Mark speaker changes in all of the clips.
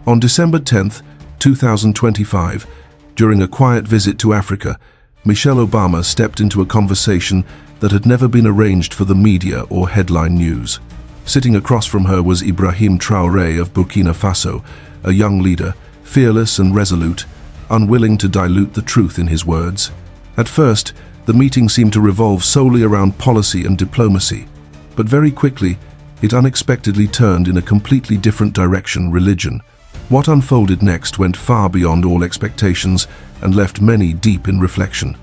Speaker 1: On December 10, 2025, during a quiet visit to Africa, Michelle Obama stepped into a conversation that had never been arranged for the media or headline news. Sitting across from her was Ibrahim Traoré of Burkina Faso, a young leader, fearless and resolute, unwilling to dilute the truth in his words. At first, the meeting seemed to revolve solely around policy and diplomacy, but very quickly, it unexpectedly turned in a completely different direction: religion. What unfolded next went far beyond all expectations and left many deep in reflection.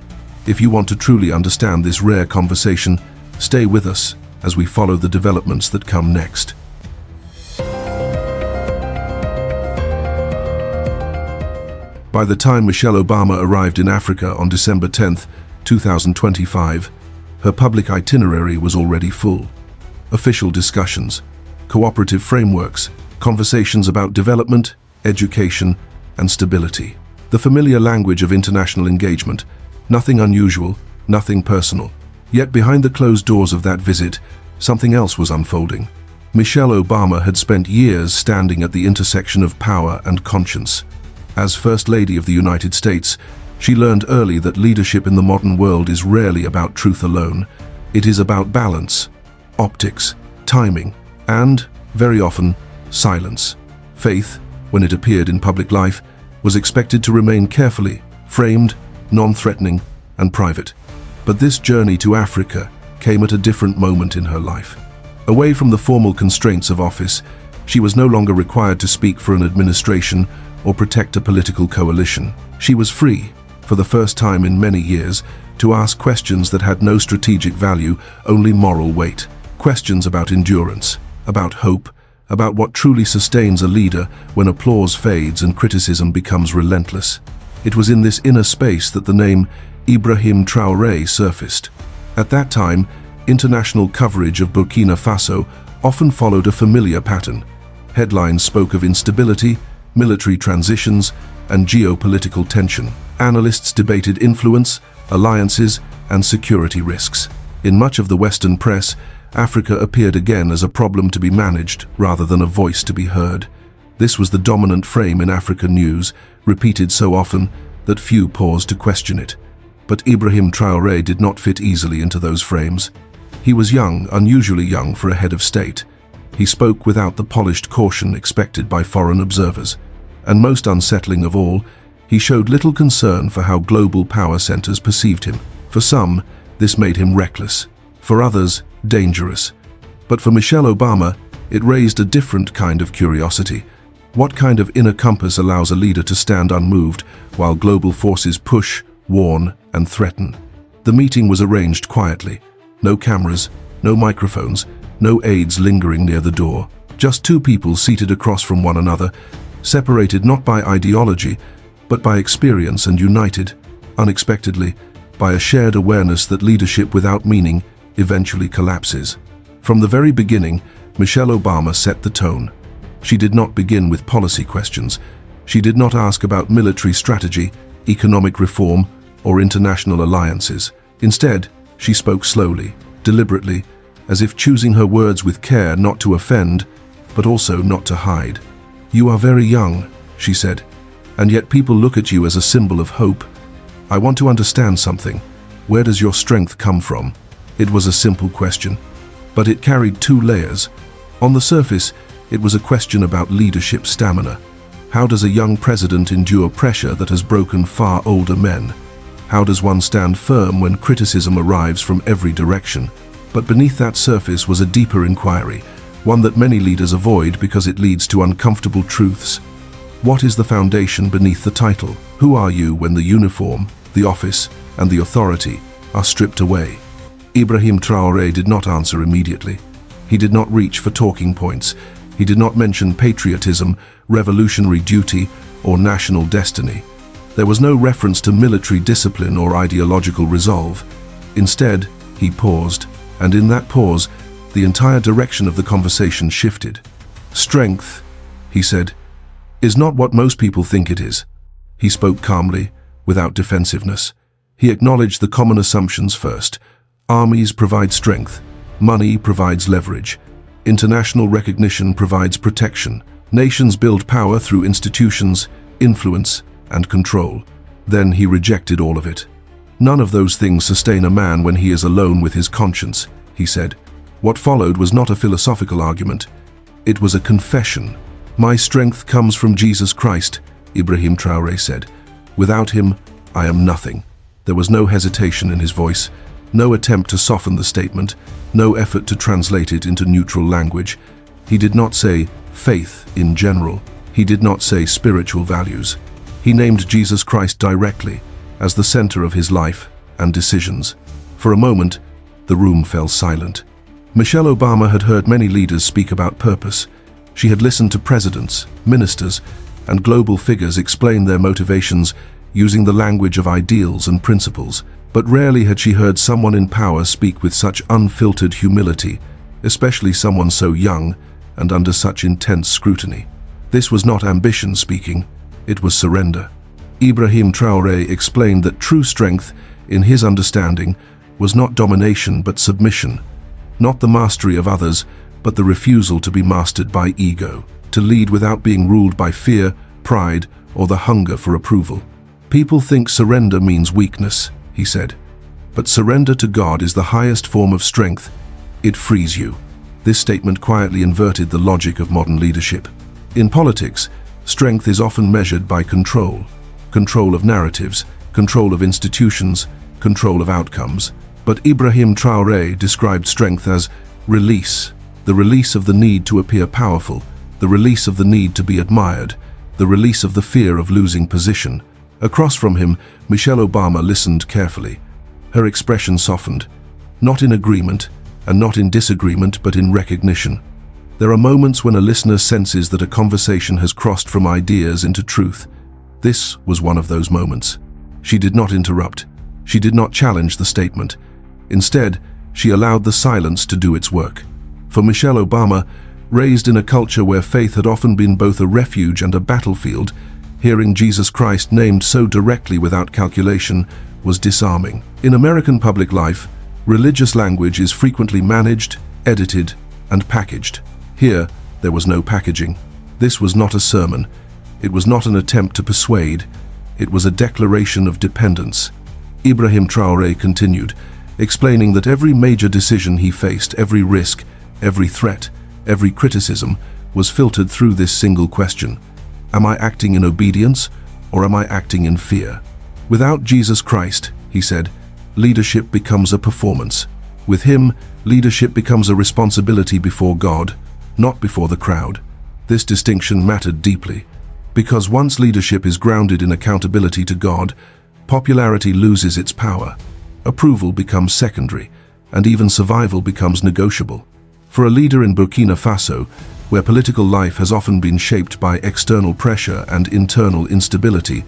Speaker 1: If you want to truly understand this rare conversation, stay with us as we follow the developments that come next. By the time Michelle Obama arrived in Africa on December 10, 2025, her public itinerary was already full. Official discussions, cooperative frameworks, conversations about development, education, and stability. The familiar language of international engagement, nothing unusual, nothing personal. Yet behind the closed doors of that visit, something else was unfolding. Michelle Obama had spent years standing at the intersection of power and conscience. As First Lady of the United States, she learned early that leadership in the modern world is rarely about truth alone. It is about balance, optics, timing, and, very often, silence. Faith, when it appeared in public life, was expected to remain carefully framed, non-threatening, and private. But this journey to Africa came at a different moment in her life. Away from the formal constraints of office, she was no longer required to speak for an administration or protect a political coalition. She was free, for the first time in many years, to ask questions that had no strategic value, only moral weight. Questions about endurance, about hope, about what truly sustains a leader when applause fades and criticism becomes relentless. It was in this inner space that the name Ibrahim Traoré surfaced. At that time, international coverage of Burkina Faso often followed a familiar pattern. Headlines spoke of instability, military transitions, and geopolitical tension. Analysts debated influence, alliances, and security risks. In much of the Western press, Africa appeared again as a problem to be managed rather than a voice to be heard. This was the dominant frame in African news, repeated so often that few paused to question it. But Ibrahim Traoré did not fit easily into those frames. He was young, unusually young for a head of state. He spoke without the polished caution expected by foreign observers. And most unsettling of all, he showed little concern for how global power centers perceived him. For some, this made him reckless. For others, dangerous. But for Michelle Obama, it raised a different kind of curiosity. What kind of inner compass allows a leader to stand unmoved while global forces push, warn, and threaten? The meeting was arranged quietly. No cameras, no microphones, no aides lingering near the door. Just two people seated across from one another, separated not by ideology, but by experience, and united, unexpectedly, by a shared awareness that leadership without meaning eventually collapses. From the very beginning, Michelle Obama set the tone. She did not begin with policy questions. She did not ask about military strategy, economic reform, or international alliances. Instead, she spoke slowly, deliberately, as if choosing her words with care, not to offend, but also not to hide. "You are very young," she said, "and yet people look at you as a symbol of hope. I want to understand something. Where does your strength come from?" It was a simple question, but it carried two layers. On the surface, it was a question about leadership stamina. How does a young president endure pressure that has broken far older men? How does one stand firm when criticism arrives from every direction? But beneath that surface was a deeper inquiry, one that many leaders avoid because it leads to uncomfortable truths. What is the foundation beneath the title? Who are you when the uniform, the office, and the authority are stripped away? Ibrahim Traoré did not answer immediately. He did not reach for talking points. He did not mention patriotism, revolutionary duty, or national destiny. There was no reference to military discipline or ideological resolve. Instead, he paused, and in that pause, the entire direction of the conversation shifted. "Strength," he said, "is not what most people think it is." He spoke calmly, without defensiveness. He acknowledged the common assumptions first. Armies provide strength. Money provides leverage. International recognition provides protection, Nations build power through institutions, influence, and control. Then he rejected all of it. None of those things sustain a man when he is alone with his conscience, he said. What followed was not a philosophical argument. It was a confession. My strength comes from Jesus Christ, Ibrahim Traoré said. Without him, I am nothing. There was no hesitation in his voice, no attempt to soften the statement, no effort to translate it into neutral language. He did not say faith in general. He did not say spiritual values. He named Jesus Christ directly as the center of his life and decisions. For a moment, the room fell silent. Michelle Obama had heard many leaders speak about purpose. She had listened to presidents, ministers, and global figures explain their motivations using the language of ideals and principles, but rarely had she heard someone in power speak with such unfiltered humility, especially someone so young and under such intense scrutiny. This was not ambition speaking, it was surrender. Ibrahim Traoré explained that true strength, in his understanding, was not domination but submission, not the mastery of others, but the refusal to be mastered by ego, to lead without being ruled by fear, pride, or the hunger for approval. People think surrender means weakness, he said, but surrender to God is the highest form of strength. It frees you. This statement quietly inverted the logic of modern leadership. In politics, strength is often measured by control. Control of narratives, control of institutions, control of outcomes. But Ibrahim Traoré described strength as release, the release of the need to appear powerful, the release of the need to be admired, the release of the fear of losing position. Across from him, Michelle Obama listened carefully. Her expression softened, not in agreement and not in disagreement, but in recognition. There are moments when a listener senses that a conversation has crossed from ideas into truth. This was one of those moments. She did not interrupt. She did not challenge the statement. Instead, she allowed the silence to do its work. For Michelle Obama, raised in a culture where faith had often been both a refuge and a battlefield, hearing Jesus Christ named so directly without calculation was disarming. In American public life, religious language is frequently managed, edited, and packaged. Here, there was no packaging. This was not a sermon. It was not an attempt to persuade. It was a declaration of dependence. Ibrahim Traoré continued, explaining that every major decision he faced, every risk, every threat, every criticism, was filtered through this single question. Am I acting in obedience, or am I acting in fear? Without Jesus Christ, he said, leadership becomes a performance. With him, leadership becomes a responsibility before God, not before the crowd. This distinction mattered deeply, because once leadership is grounded in accountability to God, popularity loses its power. Approval becomes secondary, and even survival becomes negotiable. For a leader in Burkina Faso, where political life has often been shaped by external pressure and internal instability,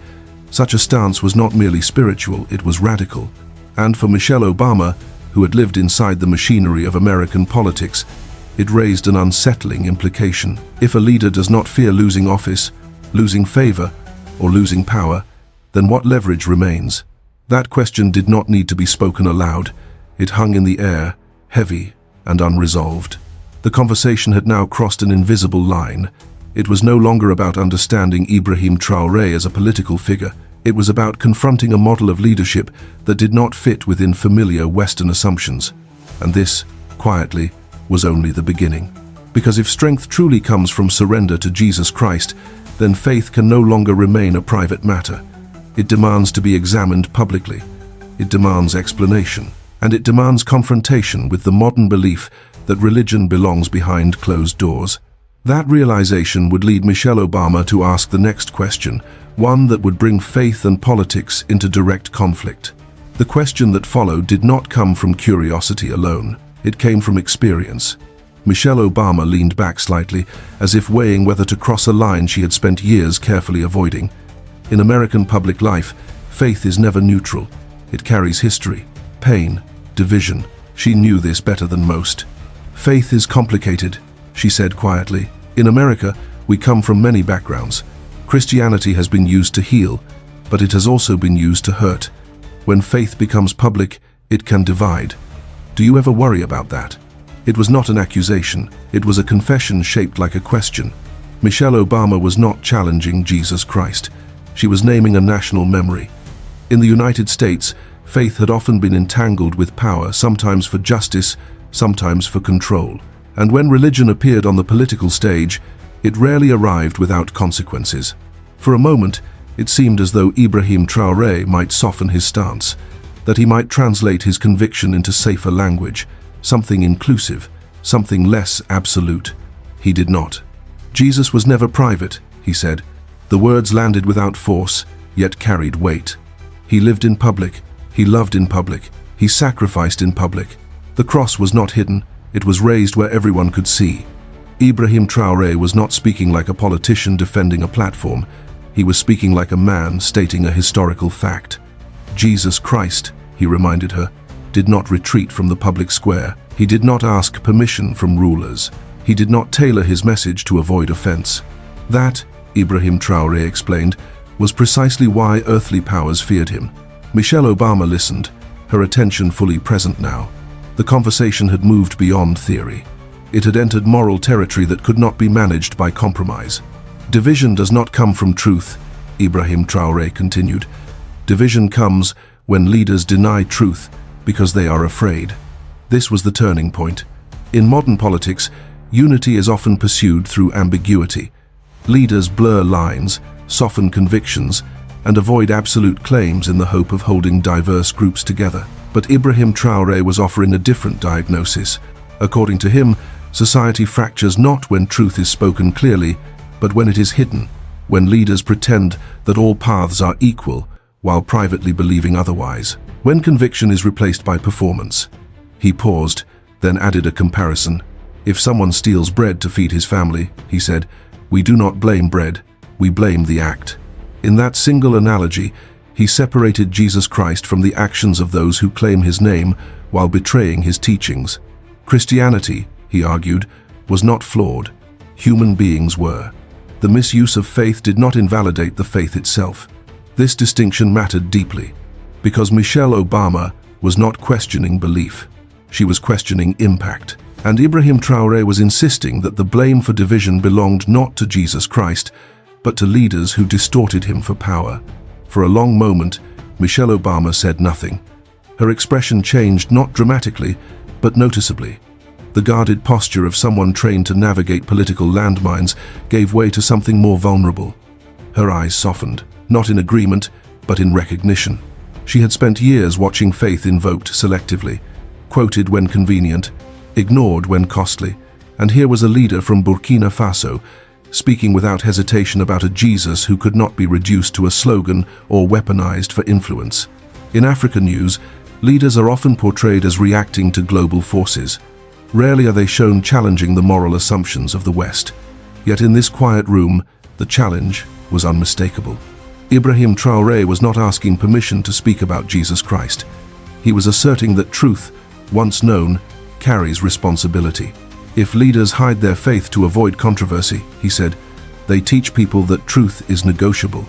Speaker 1: such a stance was not merely spiritual, it was radical. And for Michelle Obama, who had lived inside the machinery of American politics, it raised an unsettling implication. If a leader does not fear losing office, losing favor, or losing power, then what leverage remains? That question did not need to be spoken aloud. It hung in the air, heavy and unresolved. The conversation had now crossed an invisible line. It was no longer about understanding Ibrahim Traoré as a political figure. It was about confronting a model of leadership that did not fit within familiar Western assumptions. And this, quietly, was only the beginning. Because if strength truly comes from surrender to Jesus Christ, then faith can no longer remain a private matter. It demands to be examined publicly. It demands explanation. And it demands confrontation with the modern belief that religion belongs behind closed doors. That realization would lead Michelle Obama to ask the next question, one that would bring faith and politics into direct conflict. The question that followed did not come from curiosity alone. It came from experience. Michelle Obama leaned back slightly, as if weighing whether to cross a line she had spent years carefully avoiding. In American public life, faith is never neutral. It carries history, pain, division. She knew this better than most. Faith is complicated, she said quietly. In America, we come from many backgrounds. Christianity has been used to heal, but it has also been used to hurt. When faith becomes public, it can divide. Do you ever worry about that? It was not an accusation. It was a confession shaped like a question. Michelle Obama was not challenging Jesus Christ. She was naming a national memory. In the United States, faith had often been entangled with power, sometimes for justice, sometimes for control. And when religion appeared on the political stage, it rarely arrived without consequences. For a moment, it seemed as though Ibrahim Traoré might soften his stance, that he might translate his conviction into safer language, something inclusive, something less absolute. He did not. Jesus was never private, he said. The words landed without force, yet carried weight. He lived in public, he loved in public, he sacrificed in public. The cross was not hidden, it was raised where everyone could see. Ibrahim Traoré was not speaking like a politician defending a platform. He was speaking like a man stating a historical fact. Jesus Christ, he reminded her, did not retreat from the public square. He did not ask permission from rulers. He did not tailor his message to avoid offense. That, Ibrahim Traoré explained, was precisely why earthly powers feared him. Michelle Obama listened, her attention fully present now. The conversation had moved beyond theory. It had entered moral territory that could not be managed by compromise. Division does not come from truth, Ibrahim Traoré continued. Division comes when leaders deny truth because they are afraid. This was the turning point. In modern politics, unity is often pursued through ambiguity. Leaders blur lines, soften convictions, and avoid absolute claims in the hope of holding diverse groups together. But Ibrahim Traoré was offering a different diagnosis. According to him, society fractures not when truth is spoken clearly, but when it is hidden, when leaders pretend that all paths are equal while privately believing otherwise, when conviction is replaced by performance. He paused, then added a comparison. If someone steals bread to feed his family, he said, we do not blame bread, we blame the act. In that single analogy, he separated Jesus Christ from the actions of those who claim his name while betraying his teachings. Christianity, he argued, was not flawed. Human beings were. The misuse of faith did not invalidate the faith itself. This distinction mattered deeply, because Michelle Obama was not questioning belief. She was questioning impact. And Ibrahim Traoré was insisting that the blame for division belonged not to Jesus Christ, but to leaders who distorted him for power. For a long moment, Michelle Obama said nothing. Her expression changed not dramatically, but noticeably. The guarded posture of someone trained to navigate political landmines gave way to something more vulnerable. Her eyes softened, not in agreement, but in recognition. She had spent years watching faith invoked selectively, quoted when convenient, ignored when costly, and here was a leader from Burkina Faso, speaking without hesitation about a Jesus who could not be reduced to a slogan or weaponized for influence. In African news, leaders are often portrayed as reacting to global forces. Rarely are they shown challenging the moral assumptions of the West. Yet in this quiet room, the challenge was unmistakable. Ibrahim Traoré was not asking permission to speak about Jesus Christ. He was asserting that truth, once known, carries responsibility. If leaders hide their faith to avoid controversy, he said, they teach people that truth is negotiable.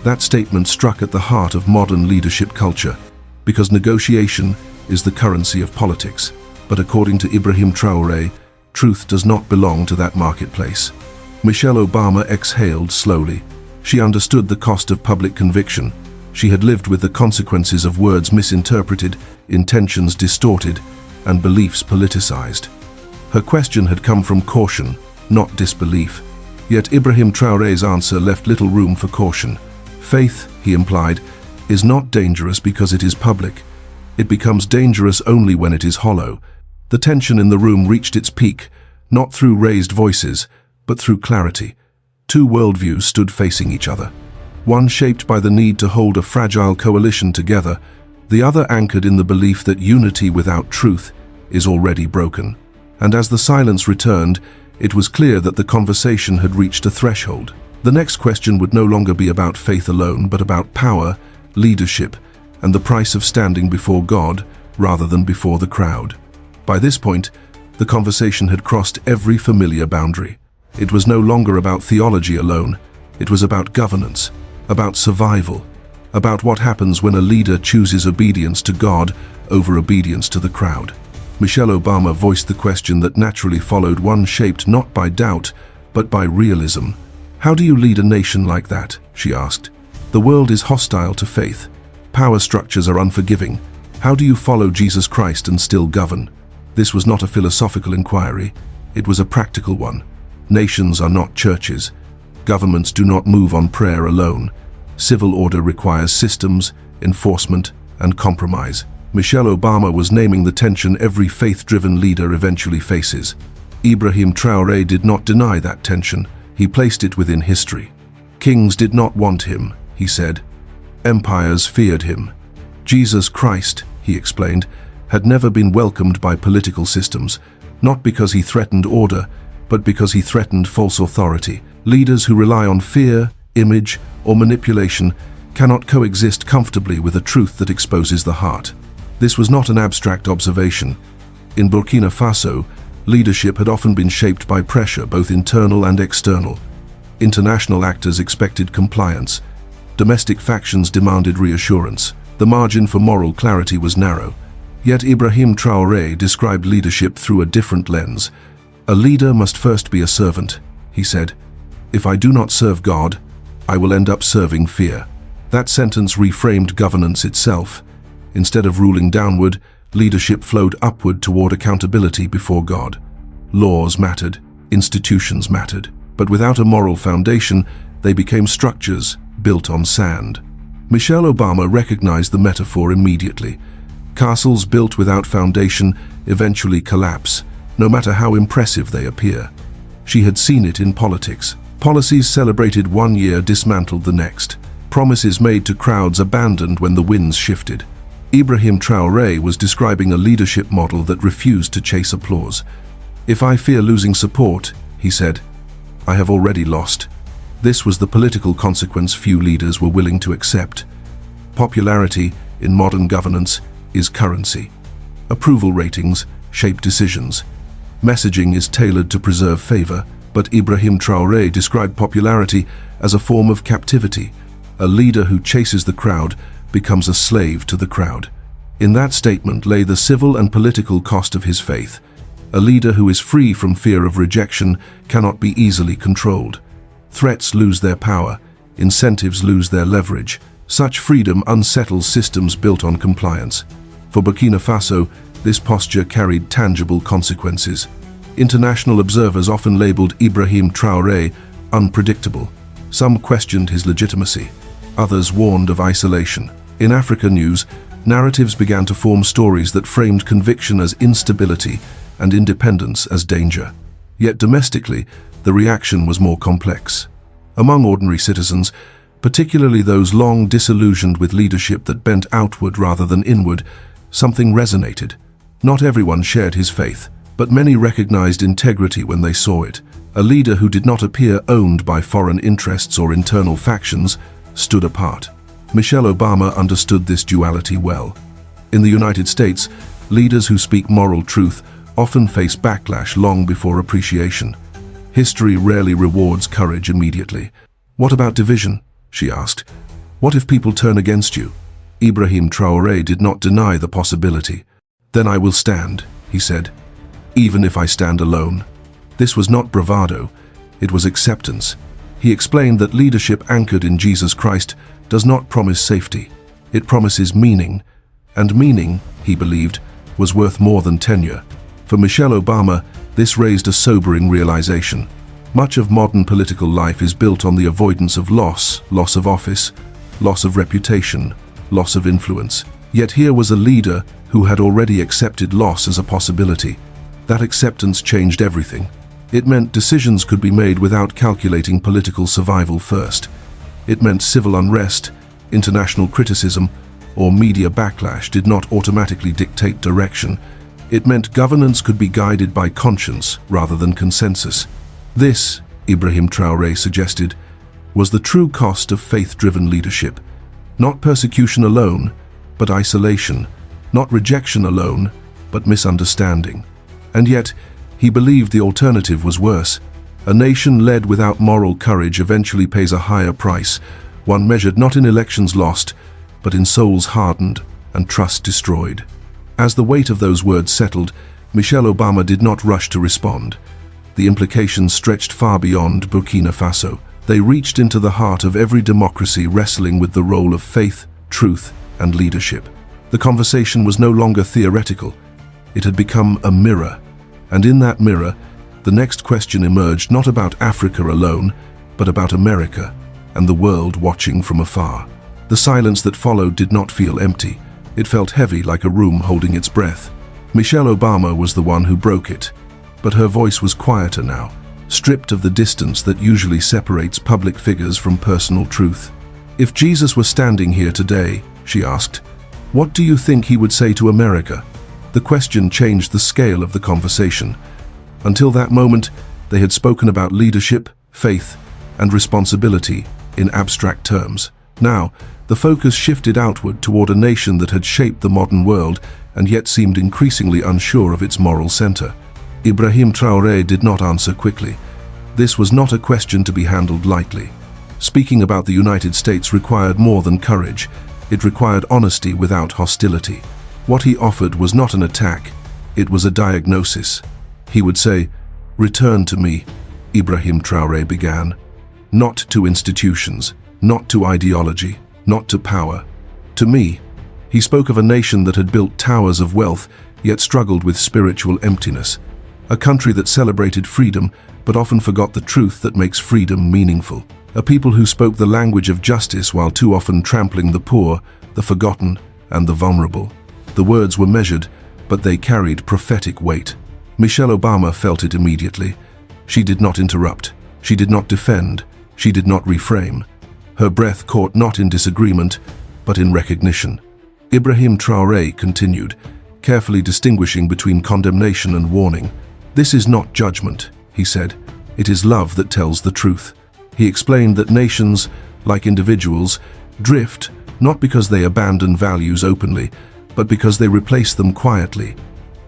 Speaker 1: That statement struck at the heart of modern leadership culture, because negotiation is the currency of politics. But according to Ibrahim Traoré, truth does not belong to that marketplace. Michelle Obama exhaled slowly. She understood the cost of public conviction. She had lived with the consequences of words misinterpreted, intentions distorted, and beliefs politicized. Her question had come from caution, not disbelief. Yet Ibrahim Traoré's answer left little room for caution. Faith, he implied, is not dangerous because it is public. It becomes dangerous only when it is hollow. The tension in the room reached its peak, not through raised voices, but through clarity. Two worldviews stood facing each other. One shaped by the need to hold a fragile coalition together, the other anchored in the belief that unity without truth is already broken. And as the silence returned, it was clear that the conversation had reached a threshold. The next question would no longer be about faith alone, but about power, leadership, and the price of standing before God rather than before the crowd. By this point, the conversation had crossed every familiar boundary. It was no longer about theology alone. It was about governance, about survival, about what happens when a leader chooses obedience to God over obedience to the crowd. Michelle Obama voiced the question that naturally followed, one shaped not by doubt, but by realism. "How do you lead a nation like that?" she asked. "The world is hostile to faith. Power structures are unforgiving. How do you follow Jesus Christ and still govern?" This was not a philosophical inquiry. It was a practical one. Nations are not churches. Governments do not move on prayer alone. Civil order requires systems, enforcement, and compromise. Michelle Obama was naming the tension every faith-driven leader eventually faces. Ibrahim Traoré did not deny that tension. He placed it within history. "Kings did not want him," he said. "Empires feared him." Jesus Christ, he explained, had never been welcomed by political systems, not because he threatened order, but because he threatened false authority. Leaders who rely on fear, image, or manipulation cannot coexist comfortably with a truth that exposes the heart. This was not an abstract observation. In Burkina Faso, leadership had often been shaped by pressure, both internal and external. International actors expected compliance. Domestic factions demanded reassurance. The margin for moral clarity was narrow. Yet Ibrahim Traoré described leadership through a different lens. "A leader must first be a servant," he said. "If I do not serve God, I will end up serving fear." That sentence reframed governance itself. Instead of ruling downward, leadership flowed upward toward accountability before God. Laws mattered, institutions mattered, but without a moral foundation, they became structures built on sand. Michelle Obama recognized the metaphor immediately. Castles built without foundation eventually collapse, no matter how impressive they appear. She had seen it in politics. Policies celebrated one year dismantled the next. Promises made to crowds abandoned when the winds shifted. Ibrahim Traoré was describing a leadership model that refused to chase applause. "If I fear losing support," he said, "I have already lost." This was the political consequence few leaders were willing to accept. Popularity in modern governance is currency. Approval ratings shape decisions. Messaging is tailored to preserve favor, but Ibrahim Traoré described popularity as a form of captivity. A leader who chases the crowd becomes a slave to the crowd. In that statement lay the civil and political cost of his faith. A leader who is free from fear of rejection cannot be easily controlled. Threats lose their power, incentives lose their leverage. Such freedom unsettles systems built on compliance. For Burkina Faso, this posture carried tangible consequences. International observers often labeled Ibrahim Traoré unpredictable. Some questioned his legitimacy. Others warned of isolation. In Africa news, narratives began to form stories that framed conviction as instability and independence as danger. Yet domestically, the reaction was more complex. Among ordinary citizens, particularly those long disillusioned with leadership that bent outward rather than inward, something resonated. Not everyone shared his faith, but many recognized integrity when they saw it. A leader who did not appear owned by foreign interests or internal factions stood apart. Michelle Obama understood this duality well. In the United States, leaders who speak moral truth often face backlash long before appreciation. History rarely rewards courage immediately. "What about division?" she asked. "What if people turn against you?" Ibrahim Traoré did not deny the possibility. "Then I will stand," he said, "even if I stand alone." This was not bravado, it was acceptance. He explained that leadership anchored in Jesus Christ does not promise safety. It promises meaning, and meaning, he believed, was worth more than tenure. For Michelle Obama, this raised a sobering realization. Much of modern political life is built on the avoidance of loss of office, loss of reputation, loss of influence. Yet here was a leader who had already accepted loss as a possibility. That acceptance changed everything. It meant decisions could be made without calculating political survival first. It meant civil unrest, international criticism, or media backlash did not automatically dictate direction. It meant governance could be guided by conscience rather than consensus. This, Ibrahim Traoré suggested, was the true cost of faith-driven leadership. Not persecution alone, but isolation. Not rejection alone, but misunderstanding. And yet, he believed the alternative was worse. A nation led without moral courage eventually pays a higher price, one measured not in elections lost, but in souls hardened and trust destroyed. As the weight of those words settled, Michelle Obama did not rush to respond. The implications stretched far beyond Burkina Faso. They reached into the heart of every democracy wrestling with the role of faith, truth, and leadership. The conversation was no longer theoretical. It had become a mirror. And in that mirror, the next question emerged not about Africa alone, but about America and the world watching from afar. The silence that followed did not feel empty. It felt heavy, like a room holding its breath. Michelle Obama was the one who broke it, but her voice was quieter now, stripped of the distance that usually separates public figures from personal truth. If Jesus were standing here today, she asked, what do you think he would say to America? The question changed the scale of the conversation. Until that moment, they had spoken about leadership, faith, and responsibility in abstract terms. Now, the focus shifted outward toward a nation that had shaped the modern world and yet seemed increasingly unsure of its moral center. Ibrahim Traoré did not answer quickly. This was not a question to be handled lightly. Speaking about the United States required more than courage. It required honesty without hostility. What he offered was not an attack, it was a diagnosis. He would say, "Return to me," Ibrahim Traoré began. Not to institutions, not to ideology, not to power. To me. He spoke of a nation that had built towers of wealth, yet struggled with spiritual emptiness. A country that celebrated freedom, but often forgot the truth that makes freedom meaningful. A people who spoke the language of justice while too often trampling the poor, the forgotten, and the vulnerable. The words were measured, but they carried prophetic weight. Michelle Obama felt it immediately. She did not interrupt. She did not defend. She did not reframe. Her breath caught not in disagreement, but in recognition. Ibrahim Traoré continued, carefully distinguishing between condemnation and warning. "This is not judgment," he said. "It is love that tells the truth." He explained that nations, like individuals, drift not because they abandon values openly, but because they replace them quietly.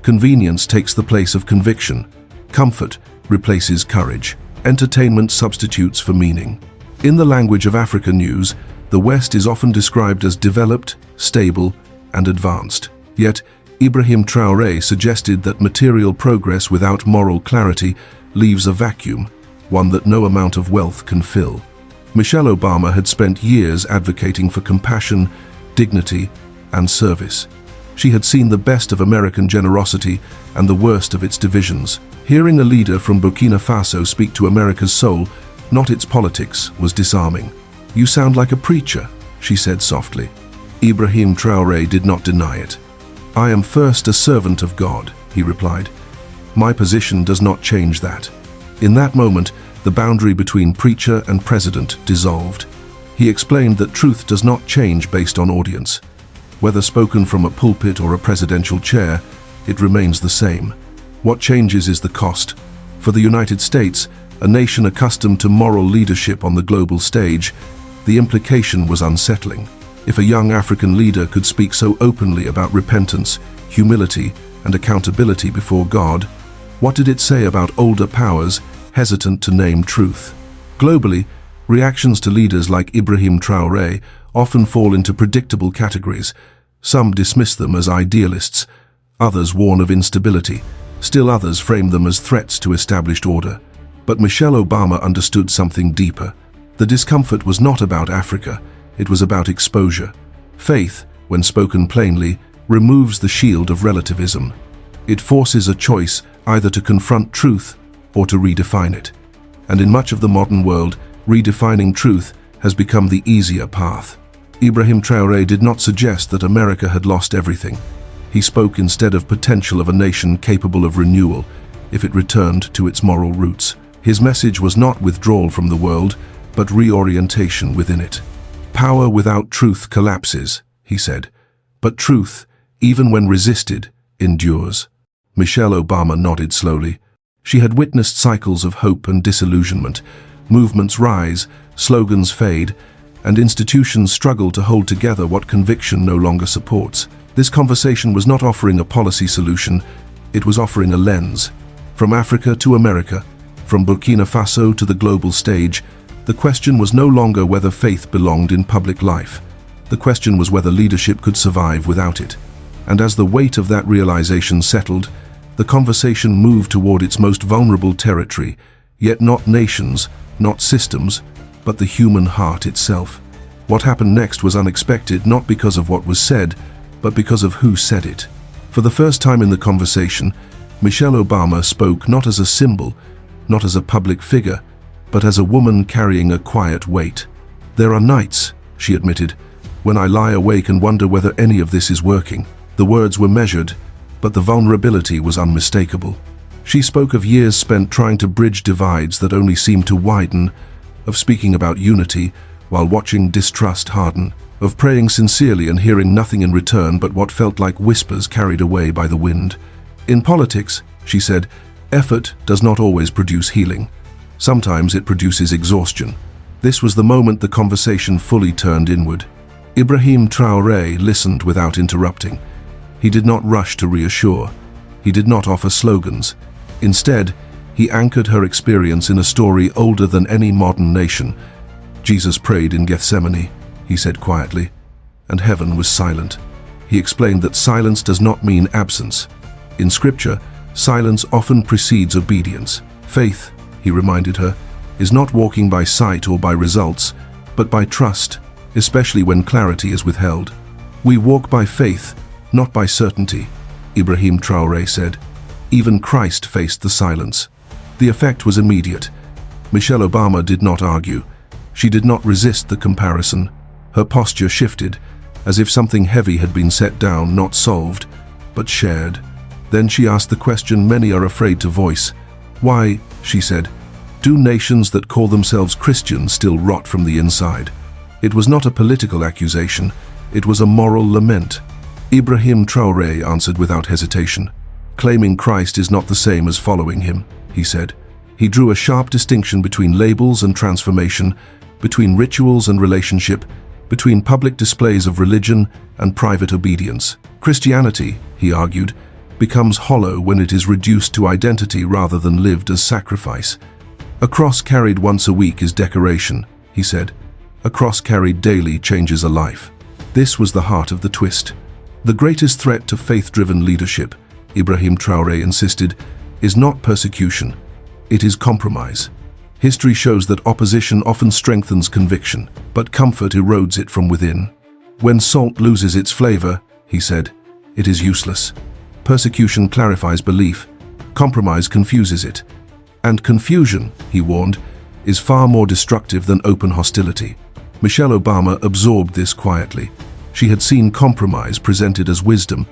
Speaker 1: Convenience takes the place of conviction. Comfort replaces courage. Entertainment substitutes for meaning. In the language of Africa news, the West is often described as developed, stable, and advanced. Yet, Ibrahim Traoré suggested that material progress without moral clarity leaves a vacuum, one that no amount of wealth can fill. Michelle Obama had spent years advocating for compassion, dignity, and service. She had seen the best of American generosity and the worst of its divisions. Hearing a leader from Burkina Faso speak to America's soul, not its politics, was disarming. "You sound like a preacher," she said softly. Ibrahim Traoré did not deny it. "I am first a servant of God," he replied. "My position does not change that." In that moment, the boundary between preacher and president dissolved. He explained that truth does not change based on audience. Whether spoken from a pulpit or a presidential chair, it remains the same. What changes is the cost. For the United States, a nation accustomed to moral leadership on the global stage, the implication was unsettling. If a young African leader could speak so openly about repentance, humility, and accountability before God, what did it say about older powers hesitant to name truth? Globally, reactions to leaders like Ibrahim Traoré often fall into predictable categories. Some dismiss them as idealists, others warn of instability, still others frame them as threats to established order. But Michelle Obama understood something deeper. The discomfort was not about Africa, it was about exposure. Faith, when spoken plainly, removes the shield of relativism. It forces a choice either to confront truth or to redefine it. And in much of the modern world, redefining truth has become the easier path. Ibrahim Traoré did not suggest that America had lost everything. He spoke instead of potential of a nation capable of renewal if it returned to its moral roots. His message was not withdrawal from the world, but reorientation within it. "Power without truth collapses," he said, "but truth, even when resisted, endures." Michelle Obama nodded slowly. She had witnessed cycles of hope and disillusionment. Movements rise, slogans fade, and institutions struggle to hold together what conviction no longer supports. This conversation was not offering a policy solution, it was offering a lens. From Africa to America, from Burkina Faso to the global stage, the question was no longer whether faith belonged in public life. The question was whether leadership could survive without it. And as the weight of that realization settled, The conversation moved toward its most vulnerable territory, yet not nations, not systems, but the human heart itself. What happened next was unexpected, not because of what was said, but because of who said it. For the first time in the conversation, Michelle Obama spoke not as a symbol, not as a public figure, but as a woman carrying a quiet weight. "There are nights," she admitted, "when I lie awake and wonder whether any of this is working." The words were measured, but the vulnerability was unmistakable. She spoke of years spent trying to bridge divides that only seemed to widen, of speaking about unity while watching distrust harden, of praying sincerely and hearing nothing in return but what felt like whispers carried away by the wind. "In politics," she said, "effort does not always produce healing. Sometimes it produces exhaustion." This was the moment the conversation fully turned inward. Ibrahim Traoré listened without interrupting. He did not rush to reassure. He did not offer slogans. Instead, he anchored her experience in a story older than any modern nation. "Jesus prayed in Gethsemane," he said quietly, "and heaven was silent." He explained that silence does not mean absence. In Scripture, silence often precedes obedience. Faith, he reminded her, is not walking by sight or by results, but by trust, especially when clarity is withheld. "We walk by faith, not by certainty," Ibrahim Traoré said. Even Christ faced the silence. The effect was immediate. Michelle Obama did not argue. She did not resist the comparison. Her posture shifted, as if something heavy had been set down, not solved, but shared. Then she asked the question many are afraid to voice. "Why," she said, "do nations that call themselves Christians still rot from the inside?" It was not a political accusation, it was a moral lament. Ibrahim Traoré answered without hesitation. "Claiming Christ is not the same as following him," he said. He drew a sharp distinction between labels and transformation, between rituals and relationship, between public displays of religion and private obedience. Christianity, he argued, becomes hollow when it is reduced to identity rather than lived as sacrifice. "A cross carried once a week is decoration," he said. "A cross carried daily changes a life." This was the heart of the twist. The greatest threat to faith-driven leadership, Ibrahim Traoré insisted, is not persecution. It is compromise. History shows that opposition often strengthens conviction, but comfort erodes it from within. "When salt loses its flavor," he said, "it is useless. Persecution clarifies belief. Compromise confuses it. And confusion," he warned, "is far more destructive than open hostility." Michelle Obama absorbed this quietly. She had seen compromise presented as wisdom,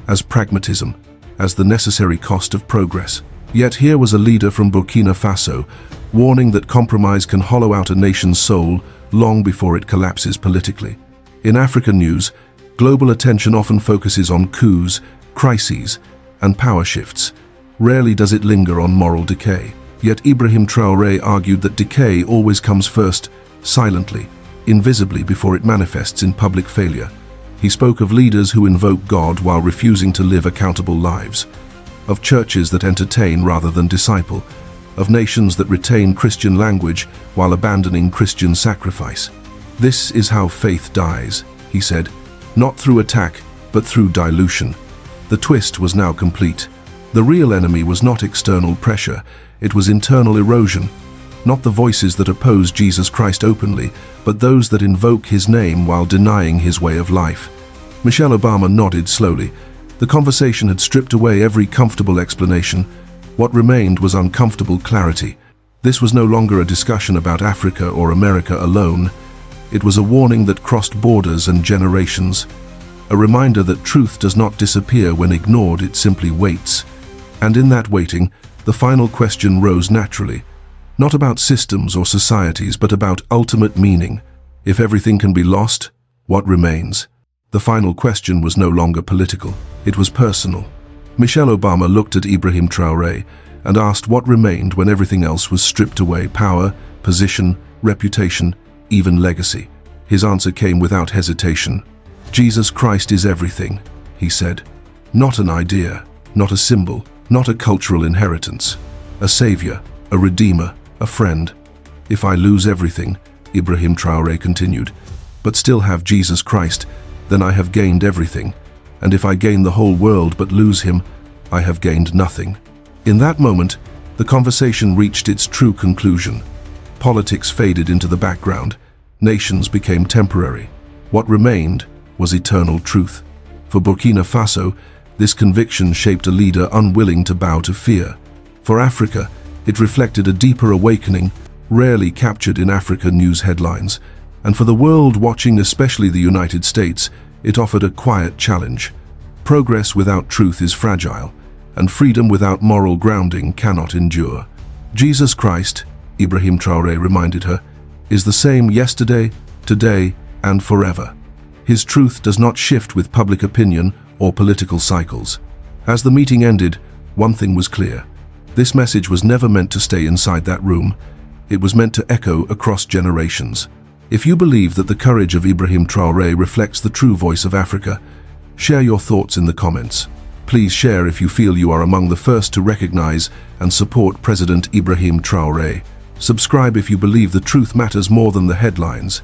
Speaker 1: as pragmatism, as the necessary cost of progress. Yet here was a leader from Burkina Faso, warning that compromise can hollow out a nation's soul long before it collapses politically. In African news, global attention often focuses on coups, crises, and power shifts. Rarely does it linger on moral decay. Yet Ibrahim Traoré argued that decay always comes first, silently, invisibly before it manifests in public failure. He spoke of leaders who invoke God while refusing to live accountable lives, of churches that entertain rather than disciple, of nations that retain Christian language while abandoning Christian sacrifice. "This is how faith dies," he said, "not through attack, but through dilution." The twist was now complete. The real enemy was not external pressure, it was internal erosion. Not the voices that oppose Jesus Christ openly, but those that invoke his name while denying his way of life. Michelle Obama nodded slowly. The conversation had stripped away every comfortable explanation. What remained was uncomfortable clarity. This was no longer a discussion about Africa or America alone. It was a warning that crossed borders and generations. A reminder that truth does not disappear when ignored, it simply waits. And in that waiting, the final question rose naturally. Not about systems or societies, but about ultimate meaning. If everything can be lost, what remains? The final question was no longer political. It was personal. Michelle Obama looked at Ibrahim Traoré and asked what remained when everything else was stripped away: power, position, reputation, even legacy. His answer came without hesitation. "Jesus Christ is everything," he said. "Not an idea, not a symbol, not a cultural inheritance. A savior, a redeemer, a friend. If I lose everything," Ibrahim Traoré continued, "but still have Jesus Christ, then I have gained everything. And if I gain the whole world but lose him, I have gained nothing. In that moment, the conversation reached its true conclusion. Politics faded into the background. Nations became temporary. What remained was eternal truth. For Burkina Faso, this conviction shaped a leader unwilling to bow to fear. For Africa, it reflected a deeper awakening, rarely captured in Africa news headlines. And for the world watching, especially the United States, it offered a quiet challenge. Progress without truth is fragile, and freedom without moral grounding cannot endure. Jesus Christ, Ibrahim Traoré reminded her, is the same yesterday, today, and forever. His truth does not shift with public opinion or political cycles. As the meeting ended, one thing was clear. This message was never meant to stay inside that room. It was meant to echo across generations. If you believe that the courage of Ibrahim Traoré reflects the true voice of Africa, share your thoughts in the comments. Please share if you feel you are among the first to recognize and support President Ibrahim Traoré. Subscribe if you believe the truth matters more than the headlines.